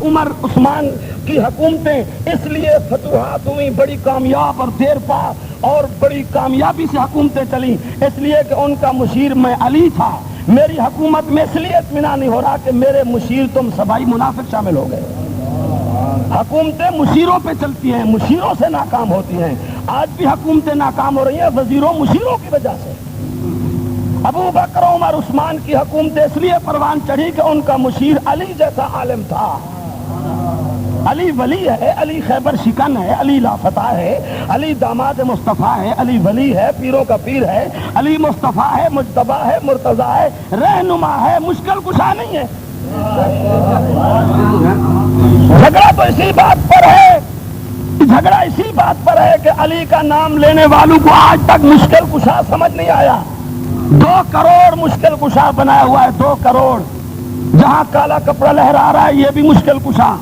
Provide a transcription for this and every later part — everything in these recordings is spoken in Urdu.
عمر عثمان کی حکومتیں اس لیے فتوحات ہوئی، بڑی کامیاب اور دیر پا اور بڑی کامیابی سے حکومتیں چلیں، اس لیے کہ ان کا مشیر میں علی تھا۔ میری حکومت میں اس لیے اطمینان نہیں ہو رہا کہ میرے مشیر تم سبائی منافق شامل ہو گئے۔ حکومتیں مشیروں پہ چلتی ہیں، مشیروں سے ناکام ہوتی ہیں۔ آج بھی حکومتیں ناکام ہو رہی ہیں وزیروں مشیروں کی وجہ سے۔ ابو بکر عمر عثمان کی حکومت اس لیے پروان چڑھی کہ ان کا مشیر علی جیسا عالم تھا۔ علی ولی ہے، علی خیبر شکن ہے، علی لافتہ ہے، علی داماد مصطفیٰ ہے، علی ولی ہے، پیروں کا پیر ہے، علی مصطفیٰ ہے، مجتبیٰ ہے، مرتضیٰ ہے، رہنما ہے، مشکل کشا نہیں ہے۔ جھگڑا تو اسی بات پر ہے، جھگڑا اسی بات پر ہے کہ علی کا نام لینے والوں کو آج تک مشکل کشا سمجھ نہیں آیا۔ 2 کروڑ مشکل کشا بنایا ہوا ہے، 2 کروڑ۔ جہاں کالا کپڑا لہرا رہا ہے یہ بھی مشکل کشا،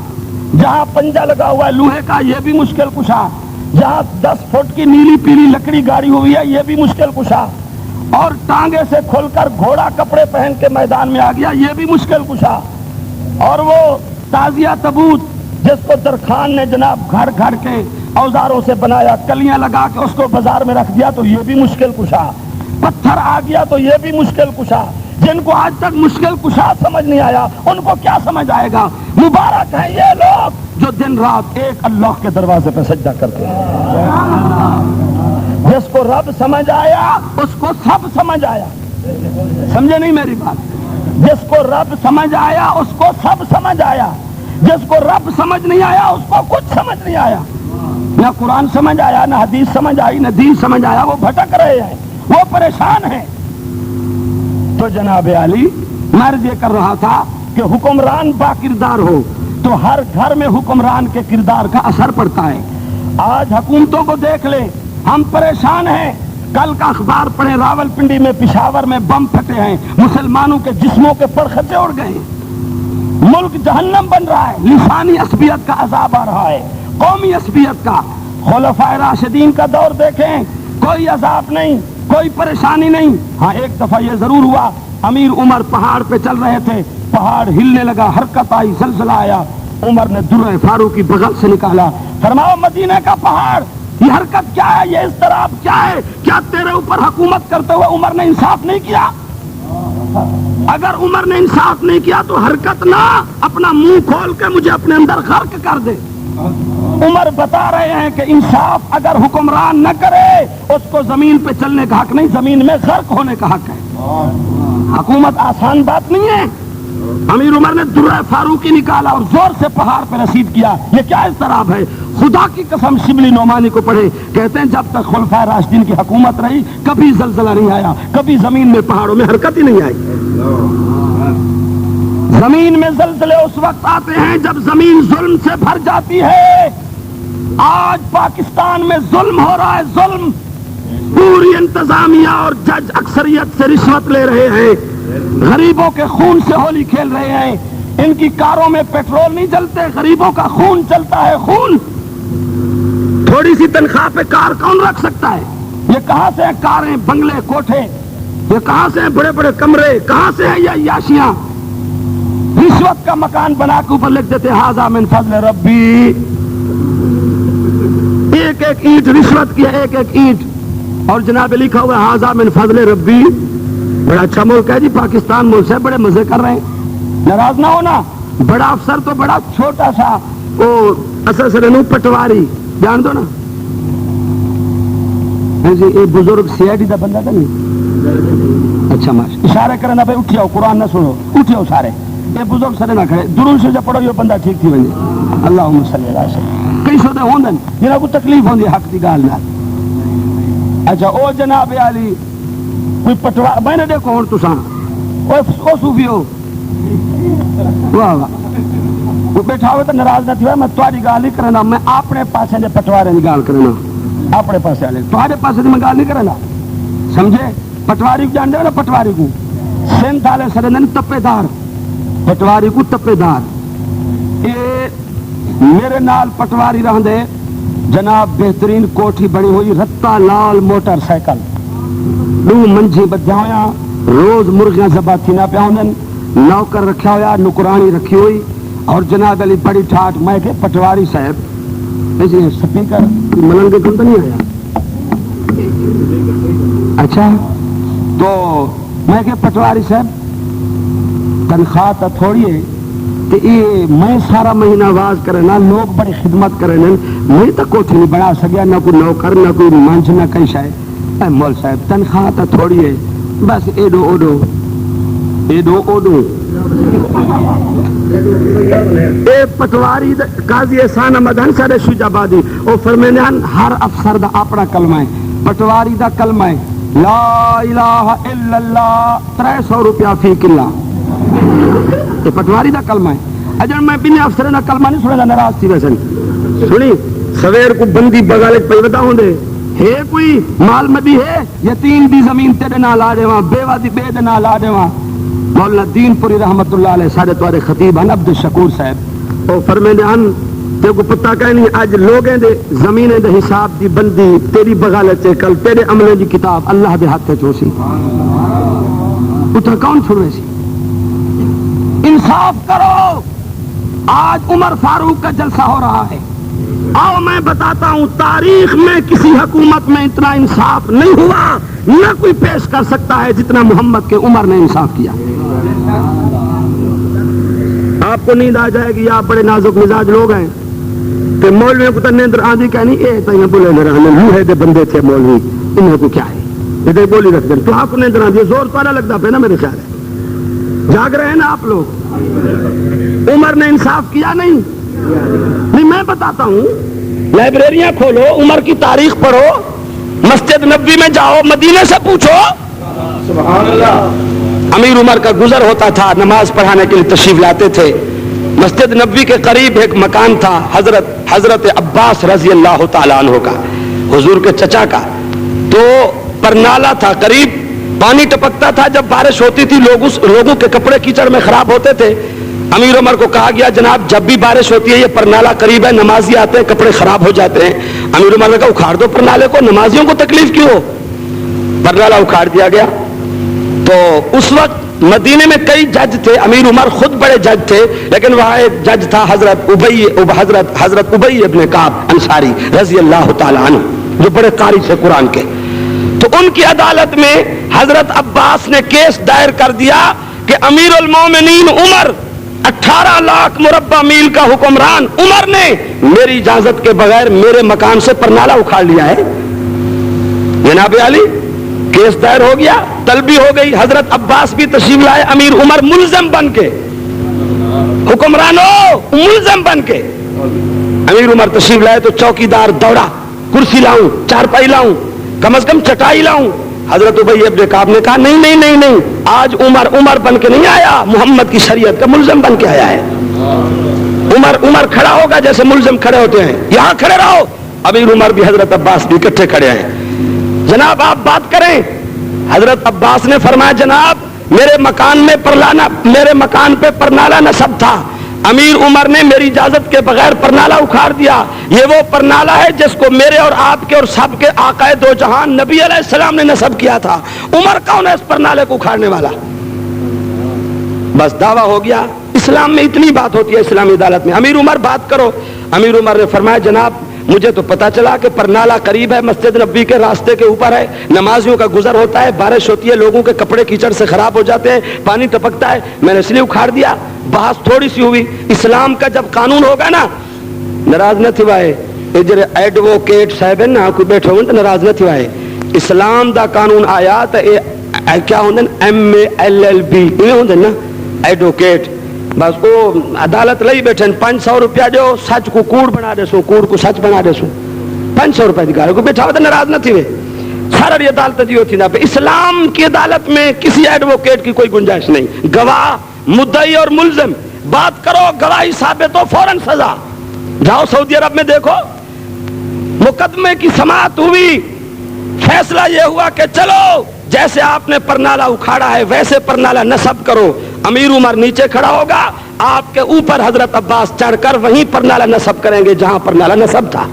جہاں پنجا لگا ہوا ہے لوہے کا یہ بھی مشکل کشا، جہاں 10 فٹ کی نیلی پیلی لکڑی گاڑی ہوئی ہے یہ بھی مشکل کشا، اور ٹانگے سے کھل کر گھوڑا کپڑے پہن کے میدان میں آ گیا یہ بھی مشکل کشا، اور وہ تازیہ تبوت جس کو درخان نے جناب گھڑ گھڑ کے اوزاروں سے بنایا، کلیاں لگا کے اس کو بازار میں رکھ دیا تو یہ بھی مشکل کشا، پتھر آ گیا تو یہ بھی مشکل کشا۔ جن کو آج تک مشکل کشا سمجھ نہیں آیا ان کو کیا سمجھ آئے گا؟ مبارک ہیں یہ لوگ جو دن رات ایک اللہ کے دروازے پہ سجدہ کرتے ہیں۔ جس کو رب سمجھ آیا اس کو سب سمجھ آیا، سمجھے نہیں میری بات؟ جس کو رب سمجھ آیا اس کو سب سمجھ آیا، جس کو رب سمجھ نہیں آیا اس کو کچھ سمجھ نہیں آیا۔ نہ قرآن سمجھ آیا، نہ حدیث سمجھ آئی، نہ دین سمجھ آیا، وہ بھٹک رہے ہیں، وہ پریشان ہیں۔ تو جناب علی مرض یہ کر رہا تھا کہ حکمران با کردار ہو تو ہر گھر میں حکمران کے کردار کا اثر پڑتا ہے۔ آج حکومتوں کو دیکھ لیں، ہم پریشان ہیں۔ کل کا اخبار پڑھیں، راول پنڈی میں پشاور میں بم پھٹے ہیں، مسلمانوں کے جسموں کے پرخچے اڑ گئے ہیں، ملک جہنم بن رہا ہے، لسانی عصبیت کا عذاب آ رہا ہے، قومی عصبیت کا۔ خلفائے راشدین کا دور دیکھیں، کوئی عذاب نہیں، کوئی پریشانی نہیں۔ ہاں ایک دفعہ یہ ضرور ہوا، امیر عمر پہاڑ پہ چل رہے تھے، پہاڑ ہلنے لگا، حرکت آئی، زلزلہ آیا، عمر نے درہ فاروقی بغل سے نکالا، فرمایا مدینے کا پہاڑ یہ حرکت کیا ہے، یہ اضطراب کیا ہے؟ کیا تیرے اوپر حکومت کرتے ہوئے عمر نے انصاف نہیں کیا؟ اگر عمر نے انصاف نہیں کیا تو حرکت نہ، اپنا منہ کھول کے مجھے اپنے اندر غرق کر دے۔ عمر بتا رہے ہیں کہ انصاف اگر حکمران نہ کرے اس کو زمین پہ چلنے کا حق نہیں، زمین میں غرق ہونے کا حق ہے۔ حکومت آسان بات نہیں ہے۔ امیر عمر نے درہ فاروقی نکالا اور زور سے پہاڑ پہ رسید کیا۔ یہ کیا اضطراب ہے؟ خدا کی قسم شبلی نعمانی کو پڑھے، کہتے ہیں جب تک خلفائے راشدین کی حکومت رہی کبھی زلزلہ نہیں آیا، کبھی زمین میں پہاڑوں میں حرکت ہی نہیں آئی۔ زمین میں زلزلے اس وقت آتے ہیں جب زمین ظلم سے بھر جاتی ہے۔ آج پاکستان میں ظلم ہو رہا ہے، ظلم۔ پوری انتظامیہ اور جج اکثریت سے رشوت لے رہے ہیں، غریبوں کے خون سے ہولی کھیل رہے ہیں۔ ان کی کاروں میں پیٹرول نہیں چلتے، غریبوں کا خون چلتا ہے، خون۔ تھوڑی سی تنخواہ پہ کار کون رکھ سکتا ہے؟ یہ کہاں سے ہیں کاریں، بنگلے، کوٹھے؟ یہ کہاں سے ہیں بڑے بڑے کمرے؟ کہاں سے ہیں یہ عیاشیاں؟ رشوت کا مکان بنا کے اوپر لکھ دیتے ھذا من فضل ربی، ایک ایک اینٹ رشوت کی ہے، ایک ایک اینٹ، اور جناب لکھا ہوا ہے ھذا من فضل ربی۔ بڑا اچھا ملک ہے جی پاکستان، ملک سے بڑے مزے کر رہے ہیں، ناراض نہ ہونا۔ بڑا افسر تو بڑا چھوٹا سا وہ اصل سرنو پٹواری جان دو نا جی، یہ بزرگ سی آئی ڈی کا بندہ تھا نہیں؟ اچھا ماش اشارے کرنا بھائی اٹھیاؤ، قرآن نہ سنو، اٹھیاؤ سارے، یہ بزرگ سر نہ کھڑے، درود سے جب پڑھو یہ بندہ ٹھیک تھی ونجے۔ اللہم صلی اللہ علیہ وسلم۔ کئی سو دے ہوندن جنہاں کو تکلیف ہوندی حق دی گال نال۔ اچھا او جناب علی کوئی پٹوا میں نے دیکھو ہوں تساں او صوفی ہو، واہ واہ، وہ بیٹھا ہوئے تو ناراض نہ تھی، میں تاری گال نہیں کرنا، میں اپنے پاسے دے پٹوارے دی گال کرنا، اپنے پاسے والے تھوڑے پاسے دی میں گال نہیں کرنا، سمجھے؟ پٹواری کو جان دے نا، پٹواری کو سندھ والے سرندن تپے دار، پٹواری کو تپے دار۔ یہ میرے نال پٹواری رہندے جناب، بہترین کوٹھی بنی ہوئی، رتا لال موٹر سائیکل، دو منجھی بدھا ہویا، روز مرغیاں ذبح تھی نہ پیا ہوندن، نوکر رکھا ہویا، نکرانی رکھی ہوئی، اور جناب علی بڑی ٹھاٹ میں کہ پٹواری صاحب اس سپیکر ملنگے کون تو نہیں آیا اچھا تو میں کہ پٹواری صاحب تنخواہ تو تھوڑی ہے کہ یہ میں سارا مہینہ آواز کرے نا لوگ بڑی خدمت کرے نا میں تو کوٹھی نہیں بنا سکیا نہ کوئی نوکر نہ کوئی منچ نہ کہیں شاید مول صاحب تنخواہ تو تھوڑی ہے بس ایڈو اوڈو اے پٹواری قاضی احسان احمد سارے شجاع آبادی او فرمینے ہر افسر دا اپنا کلمہ ہے پٹواری دا کلمہ ہے لا الہ الا اللہ 300 روپیہ فی کلہ یہ پٹواری دا کلمہ ہے اجر میں بین افسر دا کلمہ نہیں سنے دا ناراض تھی ویسے سنی سویر کو بندی بغالک پیوتا ہوں دے ہے کوئی مال مدی ہے یتیم دی زمین تیرے نہ لا دے وہاں بیوہ دی بے دے نہ لا دے وہاں مولانا دین پوری رحمت اللہ علیہ سارے توارے خطیب ہیں عبد الشکور صاحب او فرمینے ان تے کو پتہ کہیں نہیں آج لوگیں دے زمینیں دے حساب دی بندی تیری بغالت سے کل تیرے عملے دی کتاب اللہ دے ہاتھ تے چھوسی اتر کون چھوڑے سی انصاف کرو آج عمر فاروق کا جلسہ ہو رہا ہے آؤ میں بتاتا ہوں تاریخ میں کسی حکومت میں اتنا انصاف نہیں ہوا نہ کوئی پیش کر سکتا ہے جتنا محمد کے عمر نے انصاف کیا آپ کو نیند آ جائے گی آپ بڑے نازک مزاج لوگ ہیں کہ مولویوں کو تو نیند آندھی کہنی اے تو بولے لوہے دے بندے تھے مولوی انہیں کو کیا ہے یہ بولی رکھ دیں تو آپ کو نیند آندھی زور پالا لگتا پہ نا میرے خیال ہے جاگ رہے ہیں نا آپ لوگ عمر نے انصاف کیا نہیں میں بتاتا ہوں لائبریریاں کھولو عمر کی تاریخ پڑھو مسجد نبوی میں جاؤ مدینے سے پوچھو سبحان اللہ امیر عمر کا گزر ہوتا تھا نماز پڑھانے کے لیے تشریف لاتے تھے مسجد نبوی کے قریب ایک مکان تھا حضرت عباس رضی اللہ تعالیٰ عنہ کا حضور کے چچا کا تو پرنالا تھا قریب پانی ٹپکتا تھا جب بارش ہوتی تھی لوگوں کے کپڑے کیچڑ میں خراب ہوتے تھے امیر عمر کو کہا گیا جناب جب بھی بارش ہوتی ہے یہ پرنالا قریب ہے نمازی آتے ہیں کپڑے خراب ہو جاتے ہیں امیر عمر نے کہا اکھاڑ دو پرنالے کو نمازیوں کو تکلیف کیوں ہو پرنالا اکھاڑ دیا گیا تو اس وقت مدینے میں کئی جج تھے امیر عمر خود بڑے جج تھے لیکن وہاں ایک جج تھا حضرت ابی ابن کعب انصاری رضی اللہ تعالیٰ عنہ جو بڑے قاری تھے قرآن کے تو ان کی عدالت میں حضرت عباس نے کیس دائر کر دیا کہ امیر المومنین عمر 18 لاکھ مربع میل کا حکمران عمر نے میری اجازت کے بغیر میرے مکان سے پرنالہ اکھاڑ لیا ہے جناب علی کیس دائر ہو گیا طلبی ہو گئی حضرت عباس بھی تشریف لائے امیر عمر ملزم بن کے حکمرانوں ملزم بن کے امیر عمر تشریف لائے تو چوکیدار دوڑا کرسی لاؤں چارپائی لاؤں کم از کم چٹائی لاؤں حضرت ابی ابن کعب نے کہا نہیں آج عمر بن کے نہیں آیا محمد کی شریعت کا ملزم بن کے آیا ہے عمر کھڑا ہوگا جیسے ملزم کھڑے ہوتے ہیں یہاں کھڑے رہو امیر عمر بھی حضرت عباس بھی اکٹھے کھڑے ہیں جناب آپ بات کریں حضرت عباس نے فرمایا جناب میرے مکان پہ پرنالہ نصب تھا امیر عمر نے میری اجازت کے بغیر پرنالہ اکھاڑ دیا یہ وہ پرنالہ ہے جس کو میرے اور آپ کے اور سب کے آقا دو جہان نبی علیہ السلام نے نصب کیا تھا عمر کون ہے اس پرنالے کو اکھاڑنے والا بس دعویٰ ہو گیا اسلام میں اتنی بات ہوتی ہے اسلامی عدالت میں امیر عمر بات کرو امیر عمر نے فرمایا جناب مجھے تو پتا چلا کہ پرنالہ قریب ہے مسجد نبوی کے راستے کے اوپر ہے نمازیوں کا گزر ہوتا ہے بارش ہوتی ہے لوگوں کے کپڑے کیچڑ سے خراب ہو جاتے ہیں پانی ٹپکتا ہے میں نے اس لیے اکھاڑ دیا بحث تھوڑی سی ہوئی اسلام کا جب قانون ہوگا نا ناراض نہ تھی وائے جڑے ایڈوکیٹ صاحب ہیں نا کوئی بیٹھے ہوئے تو ناراض نہ تھی وائے اسلام دا قانون آیا تو کیا ہوندے MALLB یہ ہوندے نا ایڈوکیٹ بس وہ عدالت لئی بیٹھے 500 روپیہ جو سچ کو کوڑ بنا دے سو کوڑ کو سچ بنا دے سو 500 روپیہ دی گاڑی کو بیٹھا ہوا تو ناراض نہ تھی وے سارا عدالت دی ہوتی نا پہ اسلام کی عدالت میں کسی ایڈوکیٹ کی کوئی گنجائش نہیں گواہ مدعی اور ملزم بات کرو گواہی ثابت ہو فوراً سزا جاؤ سعودی عرب میں دیکھو مقدمے کی سماعت ہوئی فیصلہ یہ ہوا کہ چلو جیسے آپ نے پرنالہ اکھاڑا ہے ویسے پرنالہ نصب کرو امیر عمر نیچے کھڑا ہوگا آپ کے اوپر حضرت عباس چڑھ کر وہیں پرنالہ نصب کریں گے جہاں پرنالہ نصب تھا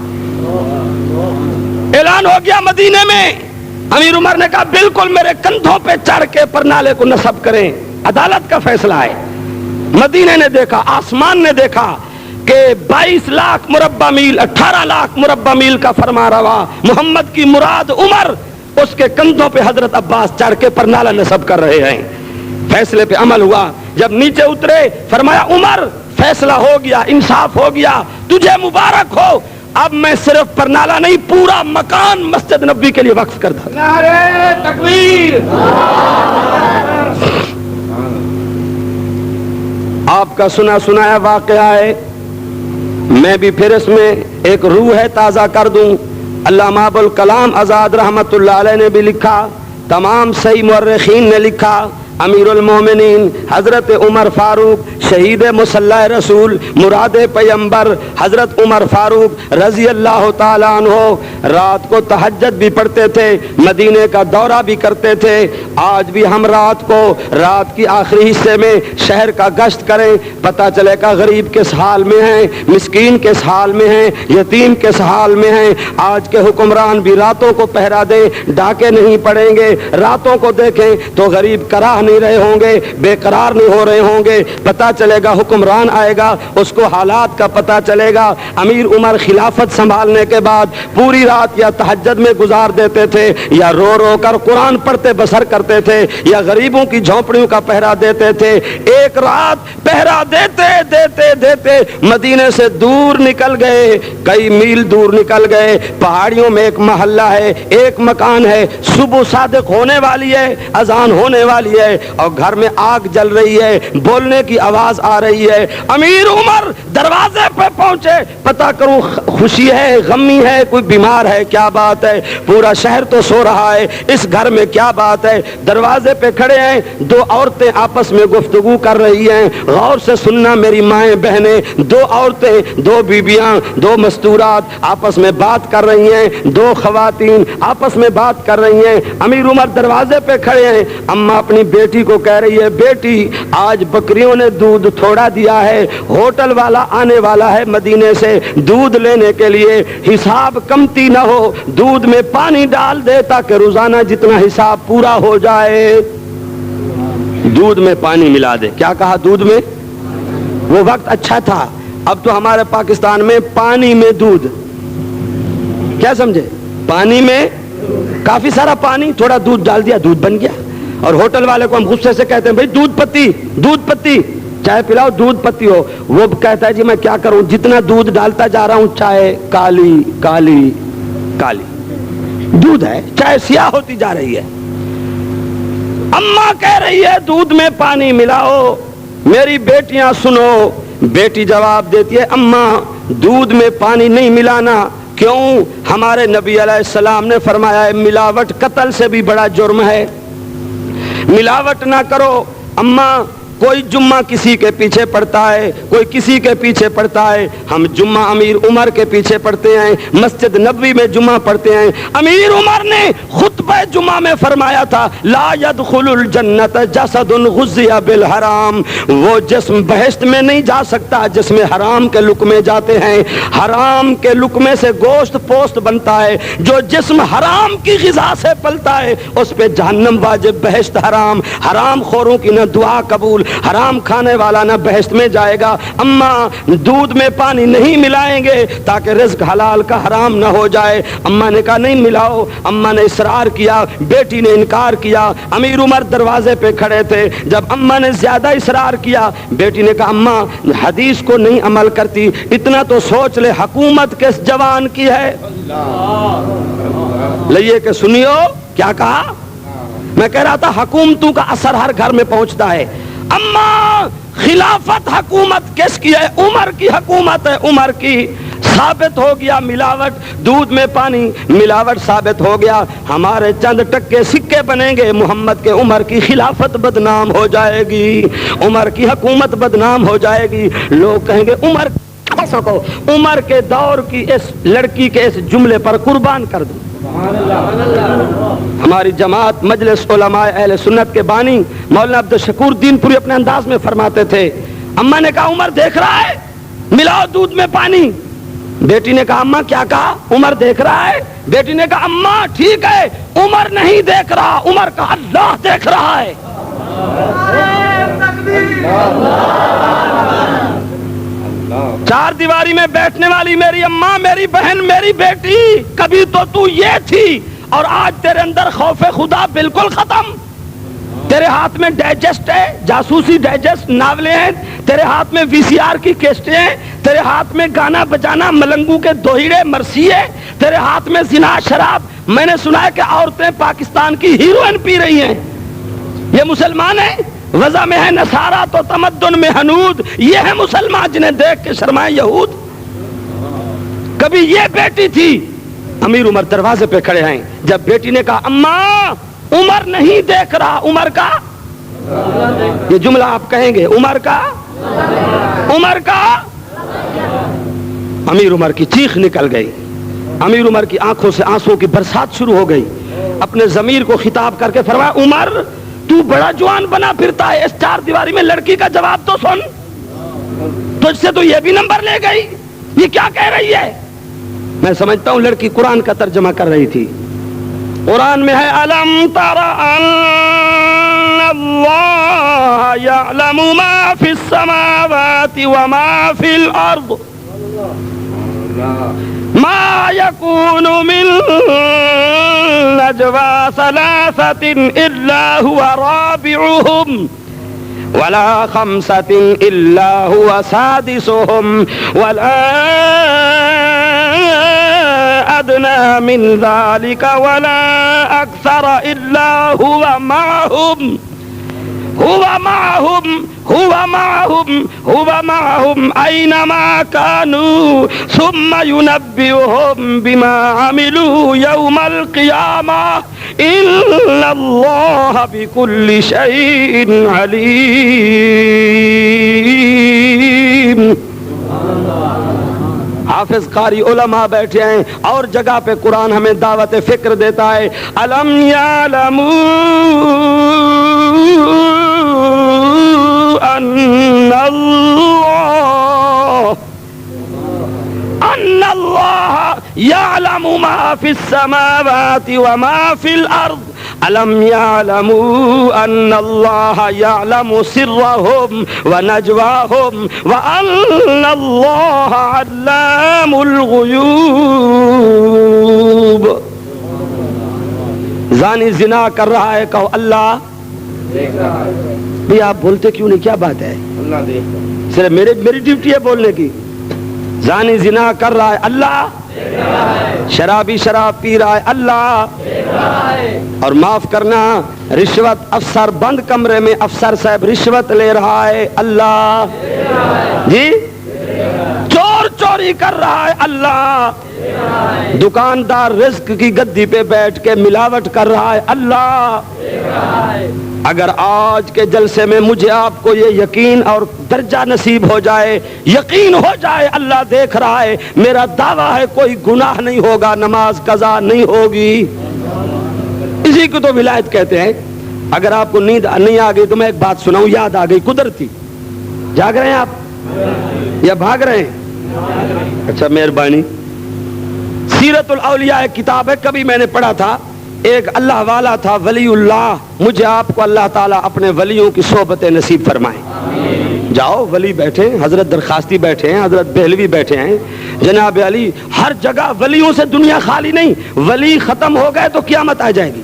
اعلان ہو گیا مدینے میں امیر عمر نے کہا بالکل میرے کندھوں پہ چڑھ کے پرنالے کو نصب کریں عدالت کا فیصلہ ہے مدینے نے دیکھا، آسمان نے دیکھا کہ 22 لاکھ مربع میل 18 لاکھ مربع میل کا فرما روا محمد کی مراد عمر، اس کے کندھوں پہ حضرت عباس چڑھ کے پرنالہ نصب کر رہے ہیں۔ فیصلے پہ عمل ہوا، جب نیچے اترے فرمایا عمر فیصلہ ہو گیا، انصاف ہو گیا، تجھے مبارک ہو، اب میں صرف پرنالہ نہیں پورا مکان مسجد نبوی کے لیے وقف کر دوں۔ نعرہ تکبیر۔ آپ کا سنا سنایا واقعہ ہے، میں بھی پھر اس میں ایک روح ہے تازہ کر دوں۔ علامہ ابوالکلام آزاد رحمت اللہ علیہ نے بھی لکھا، تمام صحیح مورخین نے لکھا، امیر المومنین حضرت عمر فاروق شہید مسلح رسول مراد پیمبر حضرت عمر فاروق رضی اللہ تعالیٰ عنہ رات کو تہجد بھی پڑھتے تھے، مدینے کا دورہ بھی کرتے تھے۔ آج بھی ہم رات کو رات کی آخری حصے میں شہر کا گشت کریں، پتہ چلے گا غریب کس حال میں ہیں، مسکین کس حال میں ہیں، یتیم کس حال میں ہیں۔ آج کے حکمران بھی راتوں کو پہرا دیں، ڈاکے نہیں پڑیں گے، راتوں کو دیکھیں تو غریب کراہ نہیں رہے ہوں گے، بے قرار نہیں ہو رہے ہوں گے، پتہ چلے گا حکمران آئے گا، اس کو حالات کا پتہ چلے گا۔ امیر عمر خلافت سنبھالنے کے بعد پوری رات یا تہجد میں گزار دیتے تھے، یا رو رو کر قرآن پڑھتے بسر کرتے تھے، یا غریبوں کی جھونپڑیوں کا پہرا دیتے تھے۔ ایک رات پہرا دیتے دیتے دیتے مدینے سے دور نکل گئے، کئی میل دور نکل گئے، پہاڑیوں میں ایک محلہ ہے، ایک مکان ہے، صبح صادق ہونے والی ہے، اذان ہونے والی ہے، اور گھر میں آگ جل رہی ہے، بولنے کی آواز آ رہی ہے۔ امیر عمر دروازے پہ پہنچے، پتہ کروں خوشی ہے، غمی ہے، کوئی بیمار ہے، کیا بات ہے، پورا شہر تو سو رہا ہے، اس گھر میں کیا بات ہے۔ دروازے پہ کھڑے ہیں، دو عورتیں آپس میں گفتگو کر رہی ہیں، غور سے سننا میری مائیں بہنیں، دو عورتیں، دو بیبیاں، دو مستورات آپس میں بات کر رہی ہیں، دو خواتین آپس میں بات کر رہی ہیں۔ امیر عمر دروازے پہ کھڑے ہیں، اماں اپنی بیٹی کو کہہ رہی ہے، بیٹی آج بکریوں نے دودھ تھوڑا دیا ہے، ہوٹل والا آنے والا ہے مدینے سے دودھ لینے کے لیے، حساب کمتی نہ ہو، دودھ میں پانی ڈال دے تاکہ روزانہ جتنا حساب پورا ہو جائے۔ دودھ میں پانی ملا دے، کیا کہا دودھ میں؟ وہ وقت اچھا تھا، اب تو ہمارے پاکستان میں پانی میں دودھ، کیا سمجھے؟ پانی میں کافی سارا پانی، تھوڑا دودھ ڈال دیا، دودھ بن گیا۔ اور ہوٹل والے کو ہم غصے سے کہتے ہیں بھائی دودھ پتی چائے پلاؤ، دودھ پتی ہو، وہ کہتا ہے جی میں کیا کروں، جتنا دودھ ڈالتا جا رہا ہوں چائے کالی کالی کالی، دودھ ہے چائے سیاہ ہوتی جا رہی ہے۔ اماں کہہ رہی ہے دودھ میں پانی ملاؤ، میری بیٹیاں سنو، بیٹی جواب دیتی ہے اماں دودھ میں پانی نہیں ملانا، کیوں؟ ہمارے نبی علیہ السلام نے فرمایا ہے ملاوٹ قتل سے بھی بڑا جرم ہے، ملاوٹ نہ کرو۔ اماں کوئی جمعہ کسی کے پیچھے پڑتا ہے، کوئی کسی کے پیچھے پڑتا ہے، ہم جمعہ امیر عمر کے پیچھے پڑھتے ہیں، مسجد نبوی میں جمعہ پڑھتے ہیں۔ امیر عمر نے خطبہ جمعہ میں فرمایا تھا لا يدخل الجنت جسد غذی بالحرام، وہ جسم بہشت میں نہیں جا سکتا جس میں حرام کے لقمے جاتے ہیں، حرام کے لقمے سے گوشت پوست بنتا ہے، جو جسم حرام کی غذا سے پلتا ہے اس پہ جہنم واجب، بہشت حرام، حرام خوروں کی نہ دعا قبول، حرام کھانے والا نہ بہشت میں جائے گا۔ اماں دودھ میں پانی نہیں ملائیں گے تاکہ رزق حلال کا حرام نہ ہو جائے۔ اماں نے کہا نہیں ملاؤ، اماں نے اصرار کیا، بیٹی نے انکار کیا۔ امیر عمر دروازے پہ کھڑے تھے، جب اماں نے زیادہ اصرار کیا بیٹی نے کہا اماں حدیث کو نہیں عمل کرتی، اتنا تو سوچ لے حکومت کس جوان کی ہے۔ لئیے کہ سنیو کیا کہا، میں کہہ رہا تھا حکومتوں کا اثر ہر گھر میں پہنچتا ہے۔ اما خلافت حکومت کس کی ہے؟ عمر کی حکومت ہے، عمر کی۔ ثابت ہو گیا ملاوٹ، دودھ میں پانی ملاوٹ ثابت ہو گیا، ہمارے چند ٹکے سکے بنیں گے، محمد کے عمر کی خلافت بدنام ہو جائے گی، عمر کی حکومت بدنام ہو جائے گی، لوگ کہیں گے عمر کو عمر کے دور کی اس لڑکی کے اس جملے پر قربان کر دوں۔ ہماری جماعت مجلس علماء اہل سنت کے بانی مولانا عبدالشکور دین پوری اپنے انداز میں فرماتے تھے، اماں نے کہا عمر دیکھ رہا ہے ملاؤ دودھ میں پانی، بیٹی نے کہا اماں کیا کہا؟ عمر دیکھ رہا ہے، بیٹی نے کہا اماں ٹھیک ہے عمر نہیں دیکھ رہا، عمر کا اللہ دیکھ رہا ہے۔ چار دیواری میں بیٹھنے والی میری اماں، میری بہن، میری بیٹی، کبھی تو یہ تھی اور آج تیرے اندر خوف خدا بالکل ختم۔ تیرے ہاتھ میں ڈائجسٹ ہے، جاسوسی ڈائجسٹ ناولیں ہیں، تیرے ہاتھ میں وی سی آر کی کیسٹیں ہیں، تیرے ہاتھ میں گانا بجانا، ملنگو کے دوہیڑے، مرثیے، تیرے ہاتھ میں زنا، شراب۔ میں نے سنا ہے کہ عورتیں پاکستان کی ہیروئن پی رہی ہیں، یہ مسلمان ہیں؟ غزہ میں ہے نصارہ تو تمدن میں ہنود، یہ ہے مسلمان جنہیں دیکھ کے شرمائے یہود۔ کبھی یہ بیٹی تھی، امیر عمر دروازے پہ کھڑے ہیں، جب بیٹی نے کہا اماں عمر نہیں دیکھ رہا، عمر کا یہ جملہ آپ کہیں گے، عمر کا امیر عمر کی چیخ نکل گئی، امیر عمر کی آنکھوں سے آنسوں کی برسات شروع ہو گئی۔ اپنے ضمیر کو خطاب کر کے فرمایا عمر تو بڑا جوان بنا پھرتا ہے، اس چار دیواری میں لڑکی کا جواب تو سن، تجھ سے تو یہ بھی نمبر لے گئی، یہ کیا کہہ رہی ہے؟ میں سمجھتا ہوں لڑکی قرآن کا ترجمہ کر رہی تھی۔ قرآن میں ہے الم تر ان اللہ یعلم ما فی السماوات وما فی الارض ما یکون من نجوى ثلاثة الا هو رابعهم ولا خمسة الا هو سادسهم ولا أدنى من ذلك ولا أكثر إلا هو معهم أينما كانوا ثم ينبئهم بما عملوا يوم القيامة إن الله بكل شيء عليم۔ حافظ قاری علماء بیٹھے ہیں اور جگہ پہ قرآن ہمیں دعوت فکر دیتا ہے، الم یعلموا ان اللہ یعلم ما فی السماوات وما فی الارض الم یعلموا ان اللہ یعلم سرهم ونجواهم وان اللہ علام الغیوب۔ زانی زنا کر رہا ہے، کہو اللہ دیکھ رہا ہے۔ بھی آپ بولتے کیوں نہیں؟ کیا بات ہے؟ اللہ دیکھ رہا ہے، صرف میری ڈیوٹی ہے بولنے کی۔ زانی زنا کر رہا ہے، اللہ دیکھ رہا ہے۔ شرابی شراب پی رہا ہے، اللہ دیکھ رہا ہے۔ اور معاف کرنا، رشوت افسر بند کمرے میں افسر صاحب رشوت لے رہا ہے، اللہ دیکھ رہا ہے۔ جی چور چوری کر رہا ہے، اللہ دیکھ رہا ہے۔ دکاندار رزق کی گدی پہ بیٹھ کے ملاوٹ کر رہا ہے، اللہ دیکھ رہا ہے۔ اگر آج کے جلسے میں مجھے آپ کو یہ یقین اور درجہ نصیب ہو جائے، یقین ہو جائے اللہ دیکھ رہا ہے، میرا دعویٰ ہے کوئی گناہ نہیں ہوگا، نماز قضا نہیں ہوگی۔ اسی کو تو ولایت کہتے ہیں۔ اگر آپ کو نیند نہیں آ گئی تو میں ایک بات سناؤں، یاد آ گئی قدرتی۔ جاگ رہے ہیں آپ یا بھاگ رہے ہیں؟ اچھا مہربانی۔ سیرت الاولیاء کتاب ہے، کبھی میں نے پڑھا تھا، ایک اللہ والا تھا ولی اللہ، مجھے آپ کو اللہ تعالیٰ اپنے ولیوں کی صحبت نصیب فرمائے۔ جاؤ، ولی بیٹھے، حضرت درخواستی بیٹھے ہیں، حضرت بہلوی بیٹھے ہیں، جناب علی، ہر جگہ ولیوں سے دنیا خالی نہیں۔ ولی ختم ہو گئے تو قیامت آ جائے گی،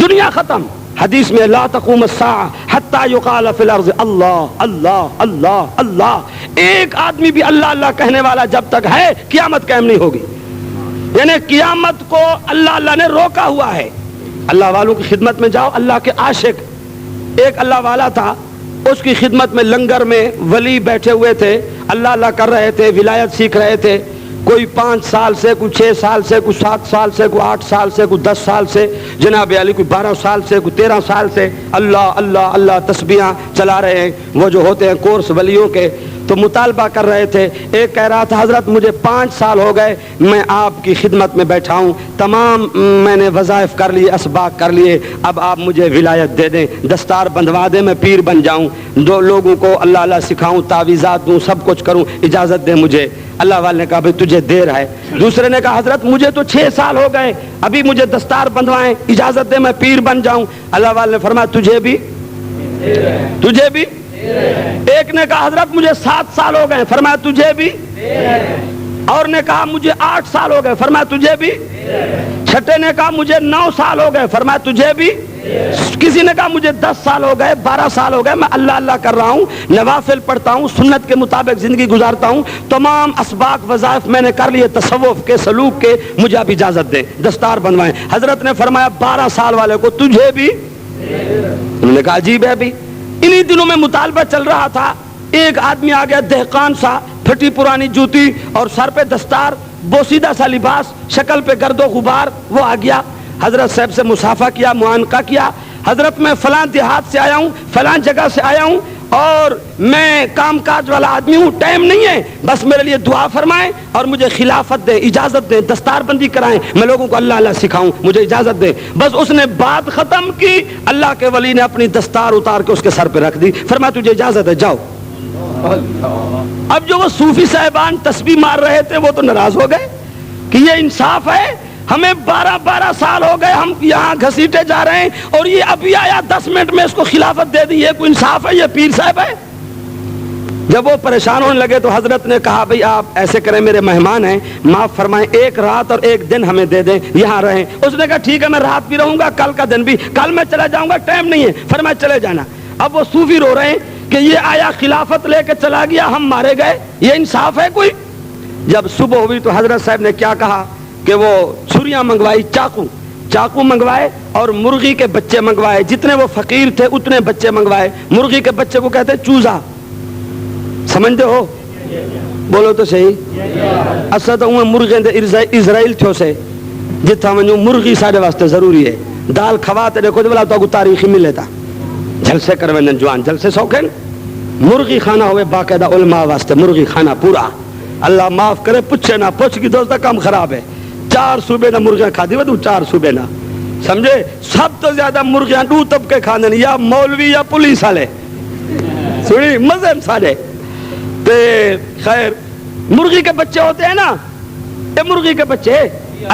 دنیا ختم۔ حدیث میں لا تقوم الساعة حتى يقال في الارض اللہ اللہ اللہ اللہ۔ ایک آدمی بھی اللہ اللہ کہنے والا جب تک ہے قیامت قائم نہیں ہوگی۔ یعنی قیامت کو اللہ اللہ نے روکا ہوا ہے۔ اللہ والوں کی خدمت میں جاؤ، اللہ کے عاشق، ایک اللہ والا تھا، اس کی خدمت میں لنگر میں ولی بیٹھے ہوئے تھے، اللہ اللہ کر رہے تھے، ولایت سیکھ رہے تھے، کوئی 5 سال سے، کوئی 6 سال سے، کوئی 7 سال سے، کوئی 8 سال سے، کوئی 10 سال سے، جناب علی کوئی 12 سال سے، کوئی 13 سال سے اللہ اللہ اللہ تسبیحاں چلا رہے ہیں، وہ جو ہوتے ہیں کورس ولیوں کے۔ تو مطالبہ کر رہے تھے، ایک کہہ رہا تھا حضرت مجھے 5 سال ہو گئے میں آپ کی خدمت میں بیٹھا ہوں، تمام میں نے وظائف کر لیے، اسباق کر لیے، اب آپ مجھے ولایت دے دیں، دستار بندھوا دیں، میں پیر بن جاؤں، دو لوگوں کو اللہ اللہ سکھاؤں، تعویذات دوں، سب کچھ کروں، اجازت دے مجھے۔ اللہ والے نے کہا بھائی تجھے دیر ہے۔ دوسرے نے کہا حضرت مجھے تو 6 سال ہو گئے، ابھی مجھے دستار بندھوائیں، اجازت دے میں پیر بن جاؤں۔ اللہ والے نے فرمایا تجھے بھی ایک نے کہا حضرت مجھے 7 سال ہو گئے، فرمایا تجھے بھی؟ اور نے کہا مجھے 8 سال ہو گئے، فرمایا تجھے بھی؟ چھٹے نے کہا مجھے 9 سال ہو گئے، فرمایا تجھے بھی؟ کسی نے کہا مجھے 10 سال ہو گئے، 12 سال ہو گئے، میں اللہ اللہ کر رہا ہوں، نوافل پڑھتا ہوں، سنت کے مطابق زندگی گزارتا ہوں، تمام اسباق وظائف میں نے کر لیے تصوف کے، سلوک کے، مجھے اب اجازت دیں، دستار بنوائیں۔ حضرت نے فرمایا 12 سال والے کو تجھے بھی؟ انہوں نے کہا عجیب ہے ابھی۔ انہی دنوں میں مطالبہ چل رہا تھا، ایک آدمی آ گیا دہقان سا، پھٹی پرانی جوتی اور سر پہ دستار، بوسیدہ سا لباس، شکل پہ گرد و غبار، وہ آ گیا، حضرت صاحب سے مصافحہ کیا، معانقہ کیا، حضرت میں فلاں دیہات سے آیا ہوں، فلاں جگہ سے آیا ہوں اور میں کام کاج والا آدمی ہوں، ٹائم نہیں ہے، بس میرے لیے دعا فرمائیں اور مجھے خلافت دیں، اجازت دیں، دستار بندی کرائیں، میں لوگوں کو اللہ اللہ سکھاؤں، مجھے اجازت دیں۔ بس اس نے بات ختم کی، اللہ کے ولی نے اپنی دستار اتار کے اس کے سر پہ رکھ دی، فرمایا تجھے اجازت ہے، جاؤ۔ اب جو وہ صوفی صاحبان تسبیح مار رہے تھے وہ تو ناراض ہو گئے کہ یہ انصاف ہے، ہمیں 12 سال ہو گئے، ہم یہاں گھسیٹے جا رہے ہیں اور یہ ابھی آیا 10 منٹ میں اس کو خلافت دے دی، یہ کوئی انصاف ہے؟ یہ پیر صاحب ہے؟ جب وہ پریشان ہونے لگے تو حضرت نے کہا بھئی آپ ایسے کریں، میرے مہمان ہیں، معاف فرمائیں، 1 رات اور 1 دن ہمیں دے دیں، یہاں رہیں۔ اس نے کہا ٹھیک ہے، میں رات بھی رہوں گا، کل کا دن بھی، کل میں چلا جاؤں گا، ٹائم نہیں ہے، فرمایا چلے جانا۔ اب وہ صوفی رو رہے ہیں کہ یہ آیا خلافت لے کے چلا گیا، ہم مارے گئے، یہ انصاف ہے کوئی؟ جب صبح ہوئی تو حضرت صاحب نے کیا کہا کہ وہ چھریاں منگوائی، چاقو منگوائے اور مرغی کے بچے منگوائے، جتنے وہ فقیر تھے اتنے بچے منگوائے۔ مرغی کے بچے کو کہتے چوزا، سمجھتے ہو؟ بولو تو صحیح۔ اصل تو مرغے اسرائیل تھو سے جتھا ونجو مرغی سارے واسطے ضروری ہے، دال کھواتے دیکھو بلا تو تاریخی ملے تھا، جلسے کروے ننجوان، جلسے سوکھن، مرغی خانہ ہوئے باقاعدہ علماء واسطے، مرغی خانہ پورا، اللہ معاف کرے، پوچھے نہ پوچھ کی دوست کم خراب ہے، 4 صوبے نہ مرغیاں کھا دی، 4 صوبے نہ، سمجھے؟ سب تو زیادہ مرغیاں 2 طبقے کھانے، یا مولوی یا پولیس والے، سنی مذہب سارے تے۔ خیر مرغی کے بچے ہوتے ہیں نا، یہ مرغی کے بچے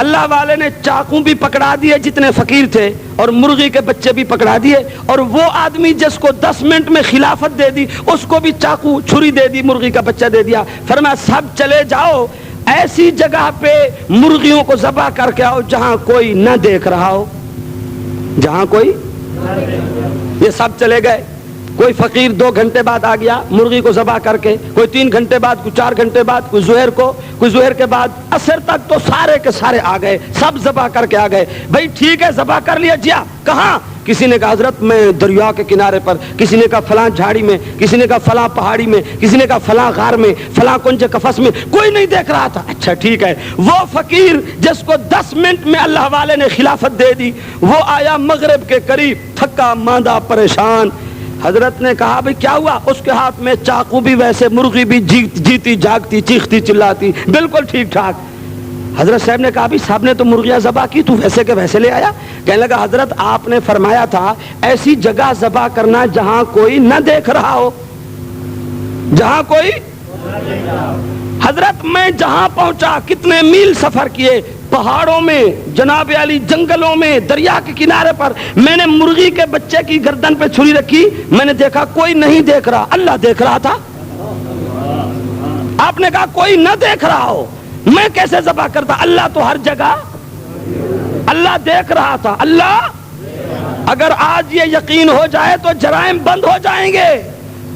اللہ والے نے چاقو بھی پکڑا دیے جتنے فقیر تھے اور مرغی کے بچے بھی پکڑا دیے، اور وہ آدمی جس کو 10 منٹ میں خلافت دے دی اس کو بھی چاقو چھری دے دی، مرغی کا بچہ دے دیا، فرمایا سب چلے جاؤ ایسی جگہ پہ مرغیوں کو ذبح کر کے آؤ جہاں کوئی نہ دیکھ رہا ہو، جہاں کوئی۔ یہ سب چلے گئے، کوئی فقیر 2 گھنٹے بعد آ گیا مرغی کو ذبح کر کے، کوئی 3 گھنٹے بعد، کوئی 4 گھنٹے بعد، کوئی ظہر کو، کوئی ظہر کے بعد، عصر تک تو سارے کے سارے آ گئے، سب ذبح کر کے آ گئے۔ بھائی ٹھیک ہے ذبح کر لیا، جیا کہاں؟ کسی نے کہا حضرت میں دریا کے کنارے پر، کسی نے کہا فلاں جھاڑی میں، کسی نے کہا فلاں پہاڑی میں، کسی نے کہا فلاں غار میں، فلاں کنج قفس میں، کوئی نہیں دیکھ رہا تھا۔ اچھا ٹھیک ہے، وہ فقیر جس کو 10 منٹ میں اللہ والے نے خلافت دے دی وہ آیا مغرب کے قریب، تھکا ماندہ پریشان۔ حضرت نے کہا بھئی کیا ہوا؟ اس کے ہاتھ میں چاقو بھی ویسے، مرغی بھی جیتی جاگتی، چیختی چلاتی، بالکل ٹھیک ٹھاک۔ حضرت صاحب نے کہا بھی صاحب نے تو مرغیاں ذبح کی، تو ویسے کے ویسے لے آیا؟ کہنے لگا حضرت آپ نے فرمایا تھا ایسی جگہ ذبح کرنا جہاں کوئی نہ دیکھ رہا ہو، جہاں کوئی۔ حضرت میں جہاں پہنچا، کتنے میل سفر کیے، پہاڑوں میں، جناب علی جنگلوں میں، دریا کے کنارے پر، میں نے مرغی کے بچے کی گردن پہ چھری رکھی، میں نے دیکھا کوئی نہیں دیکھ رہا، اللہ دیکھ رہا تھا۔ آپ نے کہا کوئی نہ دیکھ رہا ہو، میں کیسے ذبح کرتا؟ اللہ تو ہر جگہ، اللہ دیکھ رہا تھا۔ اللہ اگر آج یہ یقین ہو جائے تو جرائم بند ہو جائیں گے،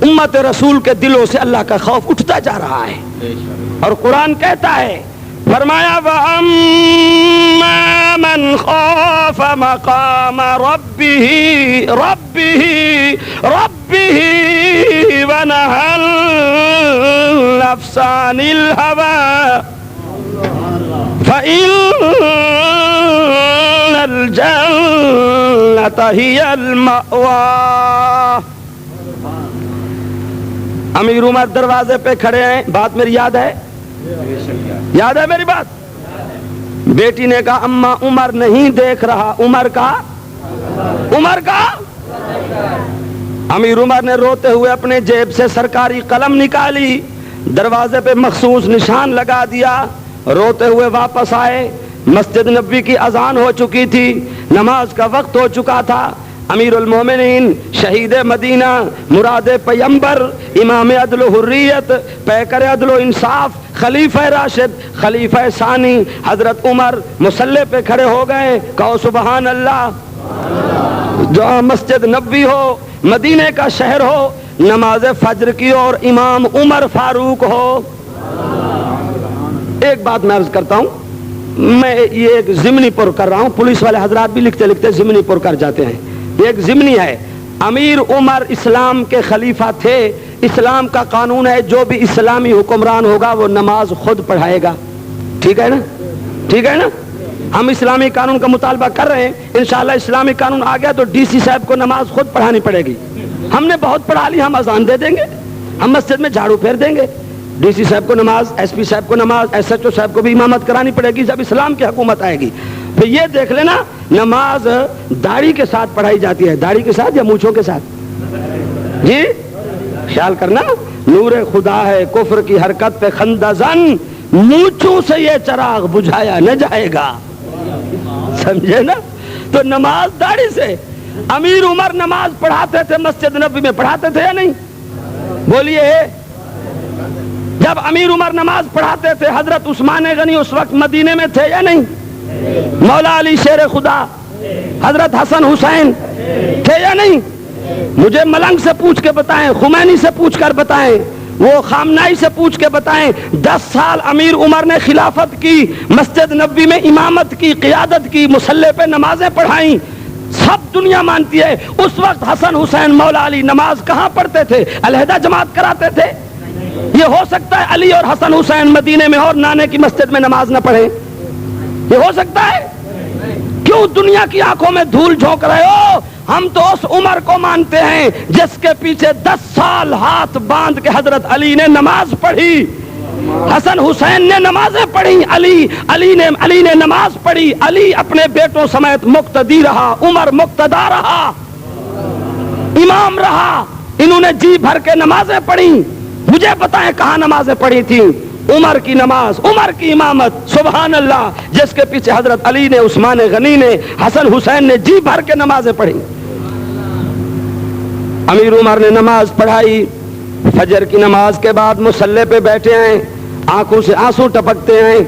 امت رسول کے دلوں سے اللہ کا خوف اٹھتا جا رہا ہے، اور قرآن کہتا ہے، فرمایا وَأَمَّا مَنْ خَافَ مَقَامَ رَبِّهِ وَنَهَى النَّفْسَ عَنِ الْهَوَىٰ فَإِنَّ الْجَنَّةَ هِيَ الْمَأْوَىٰ۔ امیر عمر دروازے پہ کھڑے ہیں، بات میری یاد ہے؟ یاد ہے میری بات؟ بیٹی نے کہا اما عمر نہیں دیکھ رہا، عمر کا امیر عمر نے روتے ہوئے اپنے جیب سے سرکاری قلم نکالی، دروازے پہ مخصوص نشان لگا دیا، روتے ہوئے واپس آئے۔ مسجد نبوی کی اذان ہو چکی تھی، نماز کا وقت ہو چکا تھا، امیر المومنین، شہید مدینہ، مراد پیمبر، امام عدل و حریت، پیکر عدل و انصاف، خلیفہ راشد، خلیفہ ثانی حضرت عمر مصلی پہ کھڑے ہو گئے. کہو سبحان اللہ. جہاں مسجد نبوی ہو، مدینے کا شہر ہو، نماز فجر کی اور امام عمر فاروق ہو. ایک بات میں عرض کرتا ہوں، میں یہ ایک ضمنی پر کر رہا ہوں، پولیس والے حضرات بھی لکھتے لکھتے ضمنی پر کر جاتے ہیں. یہ ایک ضمنی ہے. امیر عمر اسلام کے خلیفہ تھے. اسلام کا قانون ہے جو بھی اسلامی حکمران ہوگا وہ نماز خود پڑھائے گا. ٹھیک ہے نا؟ ٹھیک ہے نا؟ ہم اسلامی قانون کا مطالبہ کر رہے ہیں. انشاءاللہ اسلامی قانون آ گیا تو ڈی سی صاحب کو نماز خود پڑھانی پڑے گی. ہم نے بہت پڑھا لی، ہم اذان دے دیں گے، ہم مسجد میں جھاڑو پھیر دیں گے. ڈی سی صاحب کو نماز، ایس پی صاحب کو نماز، ایس ایچ او صاحب کو بھی امامت کرانی پڑے گی جب اسلام کی حکومت آئے گی. پھر یہ دیکھ لینا نماز داڑھی کے ساتھ پڑھائی جاتی ہے. داڑھی کے ساتھ یا مونچھوں کے ساتھ؟ جی خیال کرنا. نور خدا ہے کفر کی حرکت پہ خندہ زن، مونچھوں سے یہ چراغ بجھایا نہ جائے گا. سمجھے نا؟ تو نماز داڑھی سے. امیر عمر نماز پڑھاتے تھے، مسجد نبوی میں پڑھاتے تھے یا نہیں؟ بولیے. جب امیر عمر نماز پڑھاتے تھے، حضرت عثمان غنی اس وقت مدینے میں تھے یا نہیں؟ مولا علی شیر خدا، حضرت حسن حسین تھے یا نہیں؟ مجھے ملنگ سے پوچھ کے بتائیں، خمینی سے پوچھ کر بتائیں، وہ خامنائی سے پوچھ کے بتائیں. 10 سال امیر عمر نے خلافت کی، مسجد نبوی میں امامت کی، قیادت کی، مصلی پہ نمازیں پڑھائیں. سب دنیا مانتی ہے اس وقت حسن حسین مولا علی نماز کہاں پڑھتے تھے؟ علیحدہ جماعت کراتے تھے؟ یہ ہو سکتا ہے علی اور حسن حسین مدینے میں اور نانے کی مسجد میں نماز نہ پڑھیں؟ یہ ہو سکتا ہے؟ کیوں دنیا کی آنکھوں میں دھول جھونک رہے ہو؟ ہم تو اس عمر کو مانتے ہیں جس کے پیچھے 10 سال ہاتھ باندھ کے حضرت علی نے نماز پڑھی، حسن حسین نے نمازیں پڑھی، علی نے نماز پڑھی. علی اپنے بیٹوں سمیت مقتدی رہا، عمر مقتدا رہا، امام رہا. انہوں نے جی بھر کے نمازیں پڑھی. مجھے بتائیں کہاں نمازیں پڑھی تھی؟ عمر کی نماز، عمر کی امامت. سبحان اللہ. جس کے پیچھے حضرت علی نے، عثمان غنی نے، حسن حسین نے جی بھر کے نمازیں پڑھی. امیر عمر نے نماز پڑھائی. فجر کی نماز کے بعد مصلی پہ بیٹھے ہیں، آنکھوں سے آنسو ٹپکتے ہیں،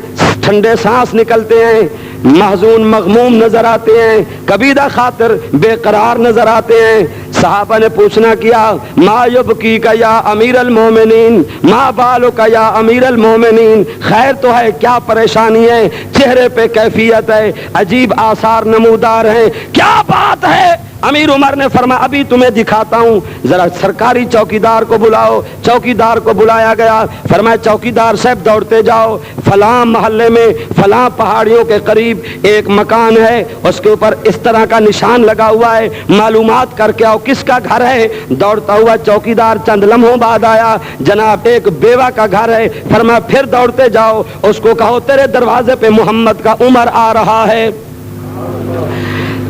ٹھنڈے سانس نکلتے ہیں، محزون مغموم نظر آتے ہیں، کبیدہ خاطر بے قرار نظر آتے ہیں. صحابہ نے پوچھنا کیا، ما یبکی کا یا امیر المومنین، ما بالو کا یا امیر المومنین، خیر تو ہے، کیا پریشانی ہے؟ چہرے پہ کیفیت ہے، عجیب آثار نمودار ہیں، کیا بات ہے؟ امیر عمر نے فرمایا ابھی تمہیں دکھاتا ہوں، ذرا سرکاری چوکیدار کو بلاؤ. چوکیدار کو بلایا گیا. فرمایا چوکیدار صاحب دوڑتے جاؤ، فلاں محلے میں فلاں پہاڑیوں کے قریب ایک مکان ہے، اس کے اوپر اس طرح کا نشان لگا ہوا ہے، معلومات کر کے آؤ کس کا گھر ہے. دوڑتا ہوا چوکیدار چند لمحوں بعد آیا، جناب ایک بیوہ کا گھر ہے. فرمایا پھر دوڑتے جاؤ، اس کو کہو تیرے دروازے پہ محمد کا عمر آ رہا ہے.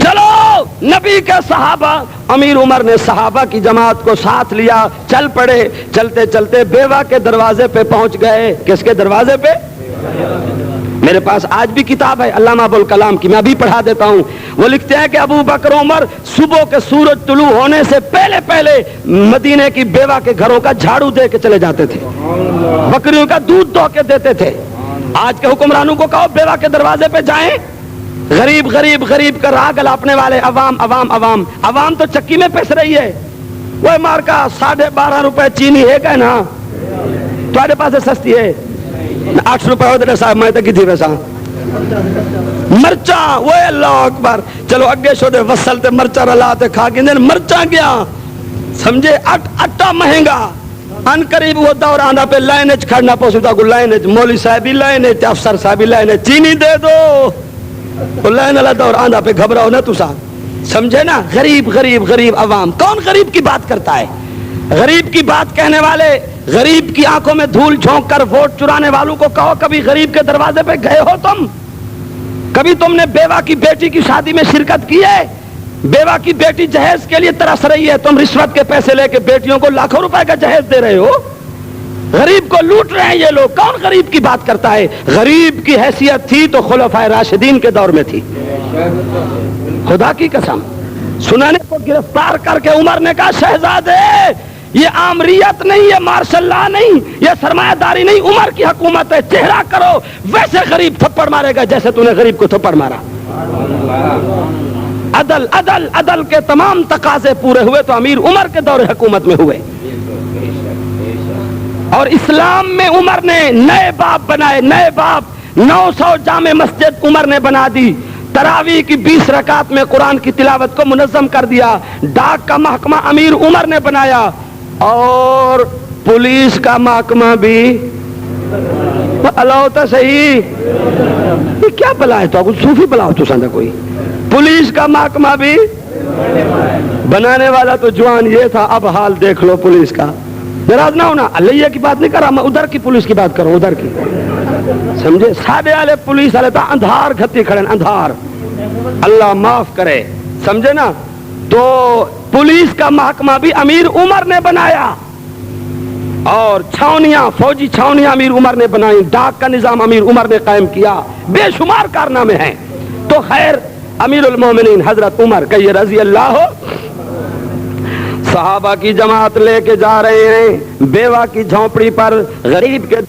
چلو نبی کے صحابہ، امیر عمر نے صحابہ کی جماعت کو ساتھ لیا، چل پڑے. چلتے چلتے بیوہ کے دروازے پہ پہنچ گئے. کس کے دروازے پہ؟ میرے پاس آج بھی کتاب ہے علامہ ابوالکلام کی، میں ابھی پڑھا دیتا ہوں. وہ لکھتے ہیں کہ ابو بکر عمر صبح کے سورج طلوع ہونے سے پہلے پہلے مدینے کی بیوہ کے گھروں کا جھاڑو دے کے چلے جاتے تھے، بکریوں کا دودھ دھو کے دیتے تھے. آج کے حکمرانوں کو کہو بیوہ کے دروازے پہ جائیں، غریب غریب غریب کا راہ گلاپنے والے عوام عوام عوام عوام تو چکی میں پس رہی ہے. وہ مار کا 12.5 روپے چینی ہے کہ نا تھوڑے پاس سستی ہے، 8 روپے ہوتے صاحب میں کی تھی ویسا مرچا. وہ اللہ اکبر، چلو اگے شو دے وصل تے مرچا رلا تے کھا کے مرچا گیا سمجھے. اٹا مہنگا. ان قریب وہ دور آندا پہ لائن وچ کھڑنا پوستا کو لائن وچ مولوی صاحب بھی لائن وچ افسر صاحب بھی لائن وچ چینی دے دو. لائن والا دور آندا پہ گھبراؤ نہ تسا، سمجھے نا. غریب غریب غریب عوام. کون غریب کی بات کرتا ہے؟ غریب کی بات کہنے والے، غریب کی آنکھوں میں دھول جھونک کر ووٹ چرانے والوں کو کہو کبھی غریب کے دروازے پہ گئے ہو تم؟ کبھی تم نے بیوہ کی بیٹی کی شادی میں شرکت کی ہے؟ بیوہ کی بیٹی جہیز کے لیے ترس رہی ہے، تم رشوت کے پیسے لے کے بیٹیوں کو لاکھوں روپے کا جہیز دے رہے ہو. غریب کو لوٹ رہے ہیں یہ لوگ. کون غریب کی بات کرتا ہے؟ غریب کی حیثیت تھی تو خلفائے راشدین کے دور میں تھی، خدا کی قسم. سنانے کو گرفتار کر کے عمر نے کہا شہزادے یہ آمریت نہیں، یہ مارشل لا نہیں، یہ سرمایہ داری نہیں، عمر کی حکومت ہے، چہرہ کرو ویسے غریب تھپڑ مارے گا جیسے تو نے غریب کو تھپڑ مارا۔ عدل عدل عدل کے تمام تقاضے پورے ہوئے تو امیر عمر کے دور حکومت میں ہوئے، اور اسلام میں عمر نے نئے باب بنائے، نئے باب۔ 900 جامع مسجد عمر نے بنا دی، تراویح کی 20 رکعت میں قرآن کی تلاوت کو منظم کر دیا، ڈاک کا محکمہ امیر عمر نے بنایا، اور پولیس کا محکمہ بھی اللہ تو صحیح، یہ کیا بلا ہے؟ تو اب صوفی بلا ہو تو سندہ کوئی، پولیس کا محکمہ بھی بنانے والا تو جوان یہ تھا۔ اب حال دیکھ لو پولیس کا، ناراض نہ ہونا، اللہ کی بات نہیں کر رہا میں، ادھر کی پولیس کی بات کروں، ادھر کی، سمجھے؟ ساڑھے والے پولیس والے تو اندھار گھتی کھڑے، اندھار، اللہ معاف کرے، سمجھے نا؟ تو پولیس کا محکمہ بھی امیر عمر نے بنایا، اور چھاونیاں، فوجی چھاونیاں امیر عمر نے بنائی، ڈاک کا نظام امیر عمر نے قائم کیا، بے شمار کارنامے ہیں۔ تو خیر امیر المومنین حضرت عمر کہیے رضی اللہ ہو، صحابہ کی جماعت لے کے جا رہے ہیں بیوہ کی جھونپڑی پر، غریب کے